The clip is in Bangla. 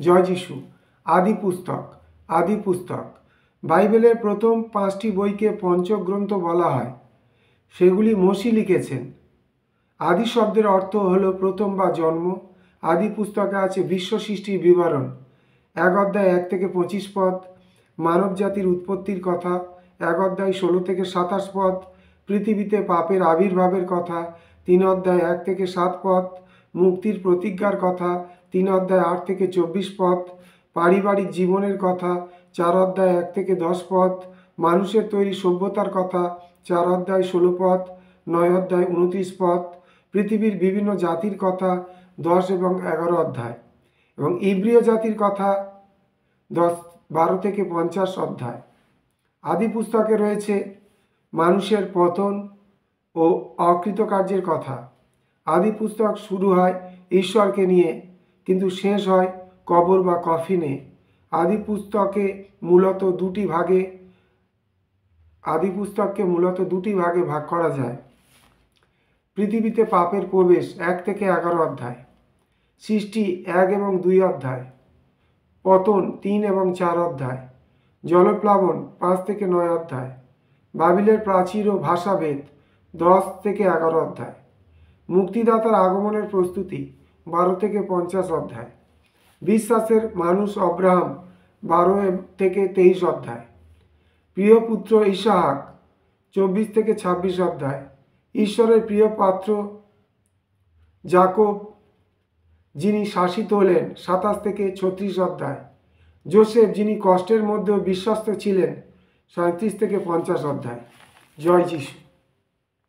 জয় যিশু। আদি পুস্তক বাইবেলের প্রথম 5টি বইকে পঞ্চগ্রন্থ বলা হয়। সেগুলি মসি লিখেছেন। আদি শব্দের অর্থ হলো প্রথম বা জন্ম। আদি পুস্তকে আছে বিশ্ব সৃষ্টির বিবরণ। 1 অধ্যায় 1 থেকে 25 পদ। মানব জাতির উৎপত্তির কথা। 1 অধ্যায় 16 থেকে 27 পদ। পৃথিবীতে পাপের আবির্ভাবের কথা। 3 অধ্যায় 1 থেকে 7 পদ। মুক্তির প্রতিজ্ঞার কথা। 3 অধ্যায় 8 থেকে 24 পদ। পারিবারিক জীবনের কথা। 4 অধ্যায় 1 থেকে 10 পদ। মানুষের তৈরি সভ্যতার কথা। 4 অধ্যায় 16 পদ। 9 অধ্যায় 29 পদ। পৃথিবীর বিভিন্ন জাতির কথা 10 এবং 11 অধ্যায়, এবং ইব্রিয় জাতির কথা 12 থেকে 50 অধ্যায়। আদি পুস্তকে রয়েছে মানুষের পতন ও অকৃতকার্যের কথা। আদি পুস্তক শুরু হয় ঈশ্বরকে নিয়ে, কিন্তু শেষ হয় কবর বা কফিনে। আদি পুস্তককে মূলত দুটি ভাগে ভাগ করা যায়। পৃথিবীতে পাপের প্রবেশ 1 থেকে 11 অধ্যায়। সৃষ্টি 1 এবং 2 অধ্যায়। পতন 3 এবং 4 অধ্যায়। জলপ্লাবন 5 থেকে 9 অধ্যায়। বাবিলের প্রাচীর ও ভাষাভেদ 10 থেকে 11 অধ্যায়। মুক্তিদাতার আগমনের প্রস্তুতি 12 থেকে 50 অধ্যায়। বিশ্বাসের মানুষ অব্রাহাম 12 থেকে 23 অধ্যায়। প্রিয় পুত্র ইসাহাক 24 থেকে 26 অধ্যায়। ঈশ্বরের প্রিয় পাত্র যাকব, যিনি শাসিত হলেন 27 থেকে 36 অধ্যায়। যোসেফ, যিনি কষ্টের মধ্যেও বিশ্বস্ত ছিলেন 37 থেকে 50 অধ্যায়। জয় যিশু।